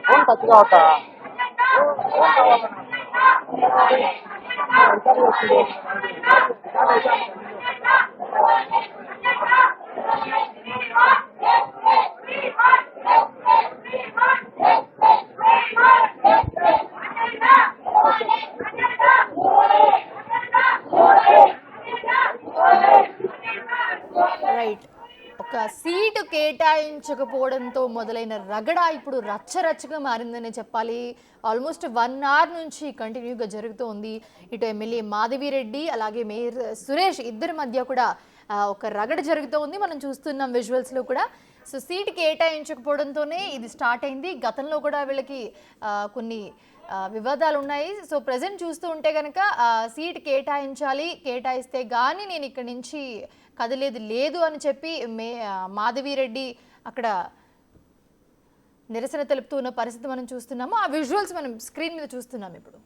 Phone touch కావతా right. ఒక seat కేటాయించకపోవడంతో మొదలైన రగడ ఇప్పుడు రచ్చరచ్చగా మారిందనే చెప్పాలి. ఆల్మోస్ట్ 1 అవర్ నుంచి కంటిన్యూగా జరుగుతోంది. ఇటు ఎమ్మెల్యే మాధవిరెడ్డి అలాగే మేయర్ సురేష్ ఇద్దరి మధ్య కూడా ఒక రగడ జరుగుతోంది. మనం చూస్తున్నాం విజువల్స్లో కూడా. సో సీటు కేటాయించకపోవడంతోనే ఇది స్టార్ట్ అయింది. గతంలో కూడా వీళ్ళకి కొన్ని వివాదాలు ఉన్నాయి. సో ప్రజెంట్ చూస్తూ ఉంటే కనుక సీట్ కేటాయించాలి, కేటాయిస్తే కానీ నేను ఇక్కడి నుంచి కదిలేదు లేదు అని చెప్పి మాధవిరెడ్డి అక్కడ నిరసన తెలుపుతూ ఉన్న పరిస్థితి మనం చూస్తున్నాము. ఆ విజువల్స్ మనం స్క్రీన్ మీద చూస్తున్నాం ఇప్పుడు.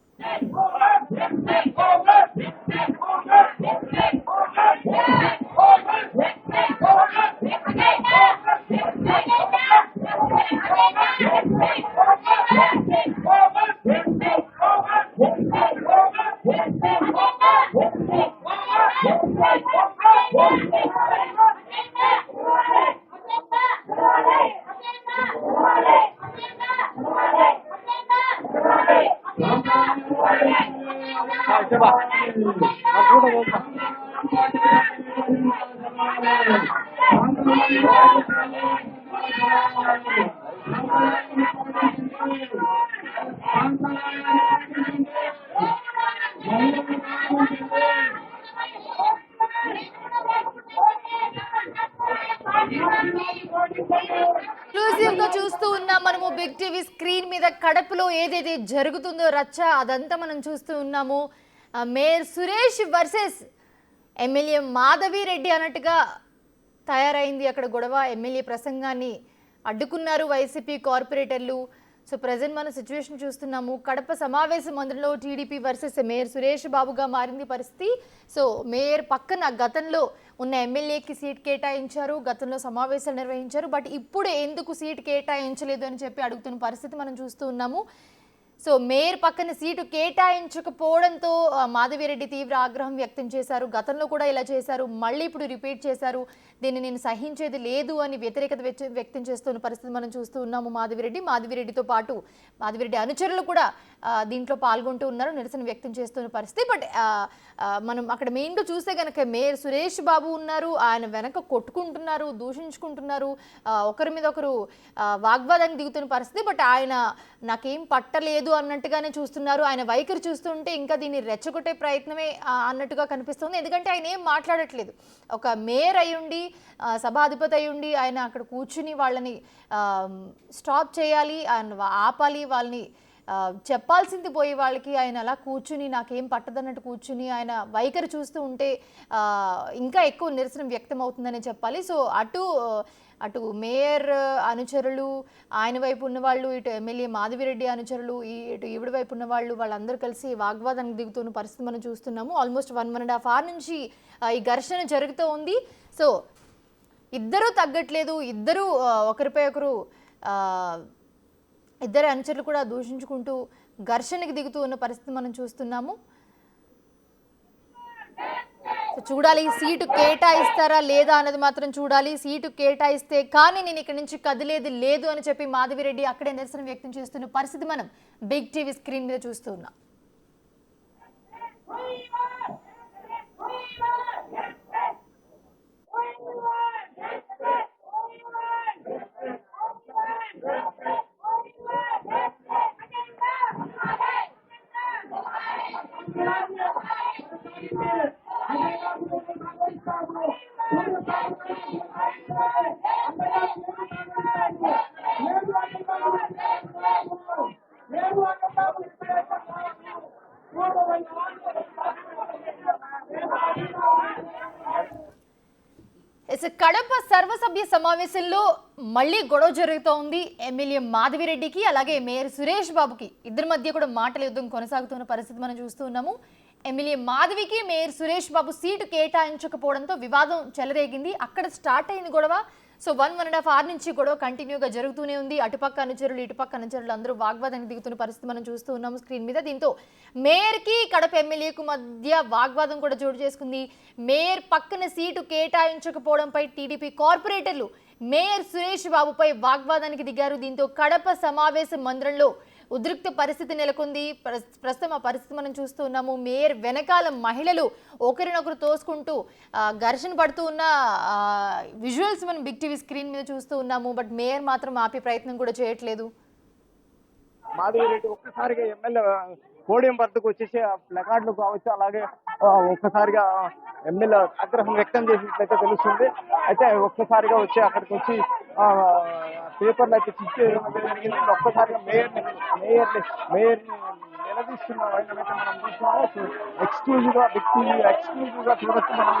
ఎక్స్క్లూజివ్ గా చూస్తూ ఉన్నాం మనము బిగ్ టీవీ స్క్రీన్ మీద. కడపలో ఏదైతే జరుగుతుందో రచ్చ అదంతా మనం చూస్తూ ఉన్నాము. Mayor Suresh versus MLA Madhavi Reddy అన్నట్టుగా తయారైంది అక్కడ గొడవ. ఎమ్మెల్యే ప్రసంగాన్ని అడ్డుకున్నారు వైసీపీ కార్పొరేటర్లు. సో ప్రజెంట్ మనం సిచ్యువేషన్ చూస్తున్నాము. కడప సమావేశ మందిరంలో టీడీపీ వర్సెస్ మేయర్ సురేష్ బాబుగా మారింది పరిస్థితి. సో మేయర్ పక్కన గతంలో ఉన్న ఎమ్మెల్యేకి సీట్ కేటాయించారు, గతంలో సమావేశాలు నిర్వహించారు. బట్ ఇప్పుడు ఎందుకు సీట్ కేటాయించలేదు అని చెప్పి అడుగుతున్న పరిస్థితి మనం చూస్తూ ఉన్నాము. సో మేయర్ పక్కన సీటు కేటాయించకపోవడంతో మాధవిరెడ్డి తీవ్ర ఆగ్రహం వ్యక్తం చేశారు. గతంలో కూడా ఇలా చేశారు, మళ్ళీ ఇప్పుడు రిపీట్ చేశారు. దీన్ని నేను సహించేది లేదు అని వ్యతిరేకత వ్యక్తం చేస్తున్న పరిస్థితి మనం చూస్తూ ఉన్నాము. మాధవిరెడ్డితో పాటు మాధవిరెడ్డి అనుచరులు కూడా దీంట్లో పాల్గొంటూ ఉన్నారు, నిరసన వ్యక్తం చేస్తున్న పరిస్థితి. బట్ మనం అక్కడ మెయిన్గా చూస్తే కనుక మేయర్ సురేష్ బాబు ఉన్నారు, ఆయన వెనక కొట్టుకుంటున్నారు, దూషించుకుంటున్నారు, ఒకరి మీద ఒకరు వాగ్వాదానికి దిగుతున్న పరిస్థితి. బట్ ఆయన నాకేం పట్టలేదు అన్నట్టుగానే చూస్తున్నారు. ఆయన వైఖరి చూస్తుంటే ఇంకా దీన్ని రెచ్చగొట్టే ప్రయత్నమే అన్నట్టుగా కనిపిస్తుంది. ఎందుకంటే ఆయన ఏం మాట్లాడట్లేదు. ఒక మేయర్ అయ్యుండి, సభాధిపతి అయ్యుండి ఆయన అక్కడ కూర్చుని వాళ్ళని స్టాప్ చేయాలి, ఆయన ఆపాలి, వాళ్ళని చెప్పాల్సింది పోయి వాళ్ళకి ఆయన అలా కూర్చుని నాకేం పట్టదన్నట్టు కూర్చుని ఆయన వైఖరి చూస్తూ ఉంటే ఇంకా ఎక్కువ నిరసన వ్యక్తం అవుతుందని చెప్పాలి. సో అటు మేయర్ అనుచరులు, ఆయన వైపు ఉన్నవాళ్ళు, ఇటు ఎమ్మెల్యే మాధవిరెడ్డి అనుచరులు, ఇటు ఈవిడ వైపు ఉన్నవాళ్ళు, వాళ్ళందరూ కలిసి వాగ్వాదానికి దిగుతున్న పరిస్థితి మనం చూస్తున్నాము. ఆల్మోస్ట్ 1.5 hours నుంచి ఈ ఘర్షణ జరుగుతూ ఉంది. సో ఇద్దరూ తగ్గట్లేదు, ఇద్దరూ ఒకరిపై ఒకరు ఇద్దరు అనుచరులు కూడా దూషించుకుంటూ ఘర్షణకి దిగుతూ ఉన్న పరిస్థితి మనం చూస్తున్నాము. చూడాలి సీటు కేటాయిస్తారా లేదా అన్నది మాత్రం చూడాలి. సీటు కేటాయిస్తే కానీ నేను ఇక్కడ నుంచి కదిలేది లేదు అని చెప్పి మాధవిరెడ్డి అక్కడే నిరసన వ్యక్తం చేస్తున్న పరిస్థితి మనం బిగ్ టీవీ స్క్రీన్ మీద చూస్తూ ఉన్నాం. కడప సర్వసభ్య సమావేశంలో మళ్ళీ గొడవ జరుగుతోంది. ఎమ్మెల్యే మాధవిరెడ్డికి అలాగే మేయర్ సురేష్ బాబుకి ఇద్దరి మధ్య కూడా మాటల యుద్ధం కొనసాగుతున్న పరిస్థితి మనం చూస్తూ ఉన్నాము. ఎమ్మెల్యే మాధవికి మేయర్ సురేష్ బాబు సీటు కేటాయించకపోవడంతో వివాదం చెలరేగింది. అక్కడ స్టార్ట్ అయింది గొడవ. సో 1.5 hour నుంచి గొడవ కంటిన్యూగా జరుగుతూనే ఉంది. అటుపక్క అనుచరులు ఇటుపక్క అనుచరులు అందరూ వాగ్వాదానికి దిగుతున్న పరిస్థితి మనం చూస్తూ ఉన్నాము స్క్రీన్ మీద. దీంతో మేయర్కి కడప ఎమ్మెల్యేకు మధ్య వాగ్వాదం కూడా చోటు చేసుకుంది. మేయర్ పక్కన సీటు కేటాయించకపోవడంపై టీడీపీ కార్పొరేటర్లు మేయర్ సురేష్ బాబుపై వాగ్వాదానికి దిగారు. దీంతో కడప సమావేశ మందిరంలో ఉద్రిక్త పరిస్థితి నెలకొంది. ప్రస్తుతం ఆ పరిస్థితి మనం చూస్తూ ఉన్నాము. మేయర్ వెనకాల మహిళలు ఒకరినొకరు తోసుకుంటూ ఘర్షణ పడుతూ ఉన్న విజువల్స్ మనం బిగ్ టీవీ స్క్రీన్ మీద చూస్తూ ఉన్నాము. బట్ మేయర్ మాత్రం ఆపే ప్రయత్నం కూడా చేయట్లేదు. మాధవిరెడ్డి ఒక్కసారిగా ఎమ్మెల్యే పోడియం వద్దకు వచ్చేసి ప్లకార్డులు కావచ్చు, అలాగే ఒక్కసారిగా ఎమ్మెల్యే ఆగ్రహం వ్యక్తం చేసినట్లయితే తెలుస్తుంది. అయితే ఒక్కసారిగా వచ్చి అక్కడికి వచ్చి పేపర్లు అయితే చిచ్చేయడం జరిగింది. ఒక్కసారిగా మేయర్ని నిలదీస్తున్న వైనమైతే మనం చూస్తున్నాము. ఎక్స్క్లూజివ్ గా బిగ్ టీవీ ఎక్స్క్లూజివ్ గా చూడొచ్చు మనం.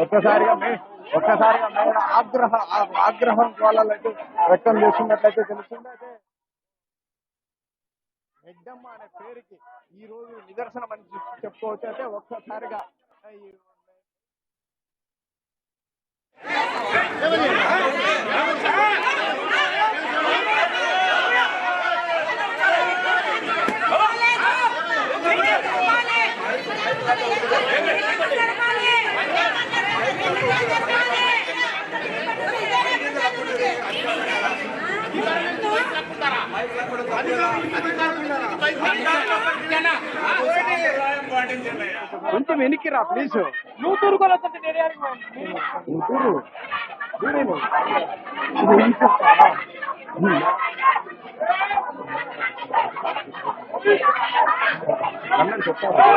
ఒక్కసారిగా మేయర్ ఆగ్రహం వాళ్ళైతే వ్యక్తం చేస్తున్నట్లయితే తెలుస్తుంది. అయితే రెడ్డమ్మ అనే పేరుకి ఈ రోజు నిదర్శనం అని చెప్పుకోవచ్చు. అయితే ఒక్కసారిగా కొంచెం వెనక్కి రా ప్లీజ్. నూతూరు చెప్తాను.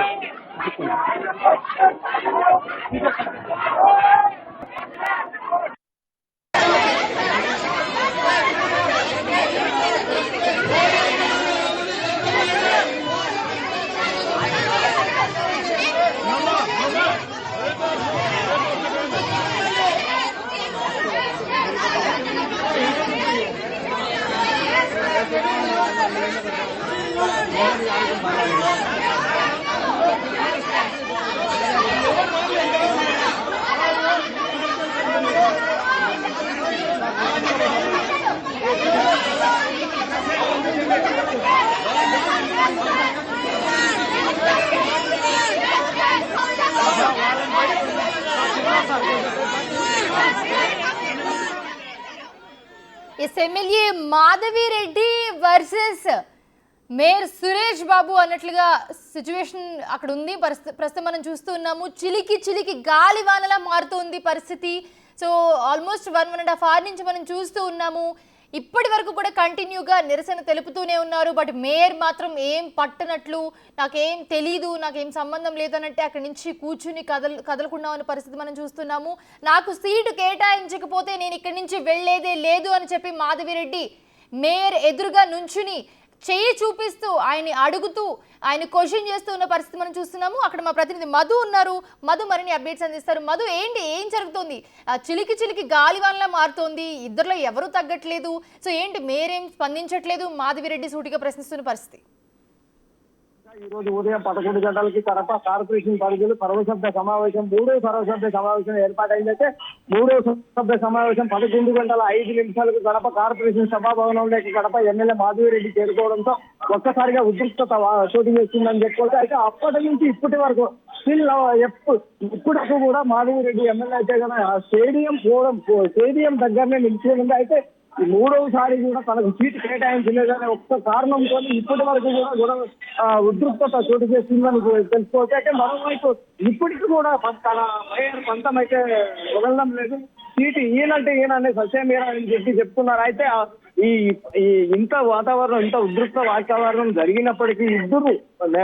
MLA Madhavi Reddy versus mayor Suresh Babu అన్నట్లుగా సిచ్యువేషన్ అక్కడ ఉంది. ప్రస్తుతం మనం చూస్తూ ఉన్నాము. చిలికి గాలివానలా మారుతుంది పరిస్థితి. సో ఆల్మోస్ట్ 1.5 hour నుంచి మనం చూస్తూ ఉన్నాము. ఇప్పటి వరకు కూడా కంటిన్యూగా నిరసన తెలుపుతూనే ఉన్నారు. బట్ మేయర్ మాత్రం ఏం పట్టనట్లు, నాకేం తెలీదు, నాకేం సంబంధం లేదన్నట్టే అక్కడి నుంచి కూర్చుని కదలకుండా ఉన్న పరిస్థితి మనం చూస్తున్నాము. నాకు సీటు కేటాయించకపోతే నేను ఇక్కడి నుంచి వెళ్లేదే లేదు అని చెప్పి మాధవిరెడ్డి మేయర్ ఎదురుగా నుంచుని చెయ్యి చూపిస్తూ ఆయన్ని అడుగుతూ ఆయన క్వశ్చన్ చేస్తూ ఉన్న పరిస్థితి మనం చూస్తున్నాము. అక్కడ మా ప్రతినిధి మధు ఉన్నారు. మధు మరిన్ని అప్డేట్స్ అందిస్తారు. మధు, ఏం జరుగుతుంది? చిలికి గాలివాన్లా మారుతోంది. ఇద్దరిలో ఎవరు తగ్గట్లేదు. సో ఏంటి, మేరేం స్పందించట్లేదు, మాధవిరెడ్డి సూటిగా ప్రశ్నిస్తున్న పరిస్థితి? ఈ రోజు ఉదయం 11 గంటలకి కడప కార్పొరేషన్ పరిధిలో సర్వసభ్య సమావేశం, 3వ సర్వసభ్య సమావేశం ఏర్పాటైందైతే 3వ సభ్య సమావేశం 11:05 కడప కార్పొరేషన్ సభాభవనంలోకి కడప ఎమ్మెల్యే మాధవిరెడ్డి చేరుకోవడంతో ఒక్కసారిగా ఉద్రిక్తత చోటు చేస్తుందని చెప్పుకోవచ్చు. అయితే అప్పటి నుంచి ఇప్పటి వరకు ఇప్పటికు కూడా మాధవిరెడ్డి ఎమ్మెల్యే అయితే కనుక స్టేడియం దగ్గరనే నిలిచి ఉంది. అయితే 3వసారి కూడా తనకు సీటు కేటాయించలేదనే ఒక్క కారణంతో ఇప్పటి వరకు కూడా ఉద్రిక్తత చోటు చేస్తుందని తెలుసుకోవచ్చు. అయితే మరోవైపు ఇప్పటికీ కూడా తన మేయర్ పంతం అయితే వదలడం లేదు. సీటు ఈయనంటే ఈయన సత్యమేర అని చెప్తున్నారు. అయితే ఇంత ఉద్రిక్త వాతావరణం జరిగినప్పటికీ ఇద్దరు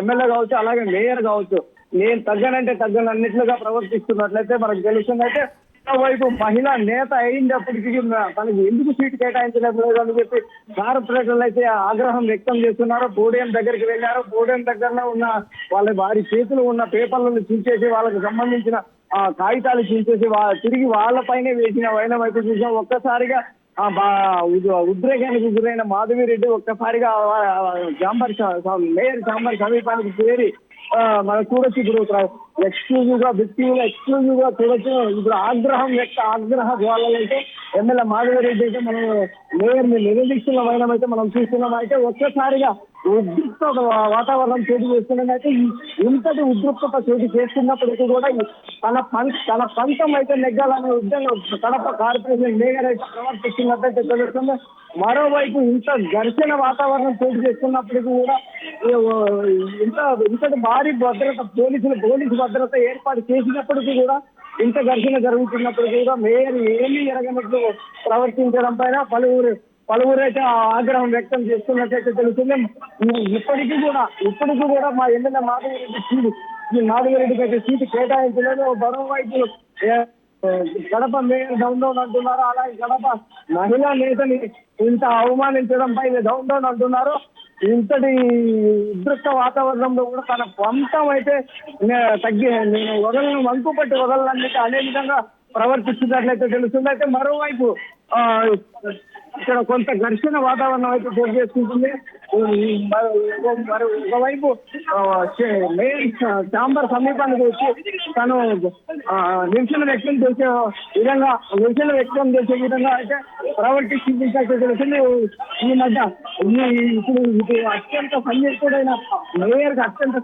ఎమ్మెల్యే కావచ్చు, అలాగే మేయర్ కావచ్చు, నేను తగ్గనంటే తగ్గనన్నిట్లుగా ప్రవర్తిస్తున్నట్లయితే మనకు తెలుస్తుంది. అయితే వైపు మహిళా నేత అయినప్పటికీ తనకి ఎందుకు సీటు కేటాయించలేదు అని చెప్పి కార్పొరేటర్లు అయితే ఆగ్రహం వ్యక్తం చేస్తున్నారు. పోడియం దగ్గరికి వెళ్లారు. పోడియం దగ్గరలో ఉన్న వారి చేతులు ఉన్న పేపర్లను చించేసి వాళ్ళకి సంబంధించిన కాగితాలు చించేసి తిరిగి వాళ్ళపైనే వేసిన వైనం అయితే చూసాం. ఒక్కసారిగా ఉద్రేకానికి గురైన మాధవిరెడ్డి ఒక్కసారిగా మేయర్ చాంబర్ సమీపానికి చేరి మనం చూడొచ్చు. ఇప్పుడు ఎక్స్క్లూజివ్ గా చూడొచ్చు. ఇప్పుడు ఆగ్రహ జ్వాలలు అయితే ఎమ్మెల్యే మాధవిరెడ్డి అయితే మనం మేయర్ ని నిలదీక్షణ వైనమైతే మనం చూస్తున్నాం. అయితే ఒక్కసారిగా ఉద్రిక్త వాతావరణం చోటు చేస్తున్నదైతే ఇంతటి ఉద్రిక్తత చోటు చేస్తున్నప్పటికీ కూడా తన పంతం అయితే నెగ్గాలనే ఉద్యోగం కడప కార్పొరేషన్ మేయర్ అయితే ప్రవర్తిస్తున్నట్టయితే తెలుస్తుంది. మరోవైపు ఇంత ఘర్షణ వాతావరణం చోటు చేస్తున్నప్పటికీ కూడా ఇంతటి భారీ భద్రత పోలీసు భద్రత ఏర్పాటు చేసినప్పటికీ కూడా ఇంత ఘర్షణ జరుగుతున్నప్పటికీ కూడా మేయర్ ఏమీ ఎరగనట్లు ప్రవర్తించడం పైన పలువురైతే ఆగ్రహం వ్యక్తం చేస్తున్నట్టయితే తెలుస్తుంది. ఇప్పటికీ కూడా మా ఎమ్మెల్యే మాధవిరెడ్డికి అయితే సీటు కేటాయించలేదు. మరోవైపు కడప మేయర్ డౌన్ అంటున్నారు. అలాగే కడప మహిళా నేతని ఇంత అవమానించడంపై డౌన్ అంటున్నారు. ఇంతటి ఉద్రిక్త వాతావరణంలో కూడా తన పంతం అయితే నేను వంకు పట్టి వదలనైతే అనే విధంగా ప్రవర్తిస్తున్నట్లయితే తెలుస్తుంది. అయితే మరోవైపు ఇక్కడ కొంత ఘర్షణ వాతావరణం అయితే చోటు చేసుకుంటుంది. ఒకవైపు మేయర్ చాంబర్ సమీపానికి వచ్చి తను నిరసన వ్యక్తం చేసే విధంగా అయితే ప్రవర్తించినట్టు తెలుస్తుంది. ఈ మధ్య ఇప్పుడు అత్యంత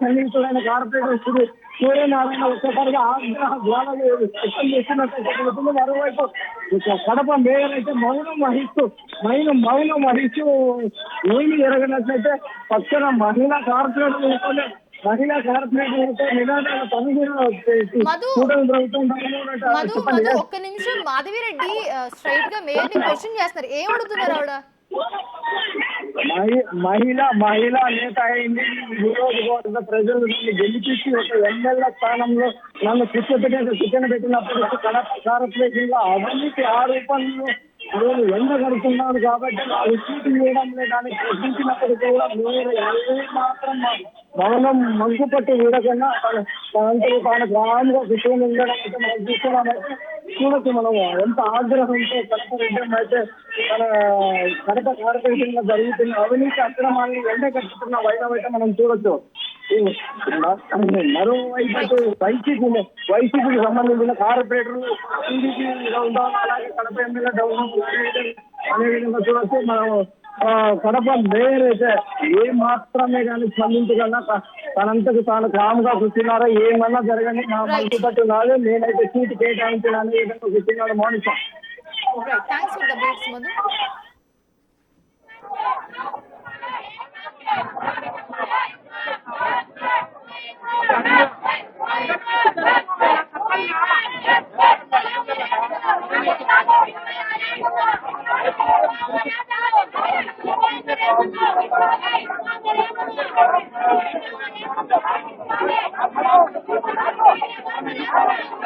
సన్నిహితుడైన కార్పొరేటర్ సూర్యనారాయణ ఒక్కసారిగా ఆగ్రహ జ్వాలలు వ్యక్తం చేస్తున్నట్టు తెలుస్తుంది. మరోవైపు కడప మేయర్ అయితే మౌనం వహిస్తూ ఏమి జరగనట్లయితే పక్కన మహిళా కార్పొరేటర్ నినాదాలు మధు ఒక్క నిమిషం. మాధవిరెడ్డి స్ట్రైట్ గా మేయర్ ని క్వశ్చన్ చేస్తున్నారు. ఏం అడుగుతున్నారు ఆవిడ? మహిళా నేత అయింది. నియోజకవర్గ ప్రజలు నన్ను గెలిపించి ఒక ఎమ్మెల్యే స్థానంలో నన్ను కూర్చోబెట్టినప్పుడు కడప కార్పొరేషన్ లో అవినీతి ఆరోపణలు నేను ఎండగడుతున్నాను కాబట్టి నాకు సీటు ఇవ్వడం లేదని ప్రశ్నించినప్పటికీ కూడా మీరు మాత్రం మౌనం మంకుపట్టి వీడకుండా తాను గ్రామంగా కూర్చొని ఉండడం అయితే మనం చూస్తున్నామైతే చూడొచ్చు. మనం ఎంత ఆగ్రహంతో కష్టం అయితే మన కడప కార్పొరేషన్ లో జరుగుతున్న అవినీతి అక్రమాన్ని ఎండగట్టుతున్న వైనం అయితే మనం చూడొచ్చు. మరోవైపు వైసీపీకి సంబంధించిన కార్పొరేటర్లు టీడీపీ డౌన్ అలాగే కడప ఎమ్మెల్యే డౌన్ అనే విధంగా చూడొచ్చు. మనం కడప మేయర్ అయితే ఏ మాత్రమే కానీ స్పందించగలనా తనంతకు తాను కాముగా కూర్చున్నారో ఏమన్నా జరగని నా మంచి పట్టు నాదే నేనైతే సీటు కేటాయించాలని విధంగా కూర్చున్నాడు మౌనిక. Thank you.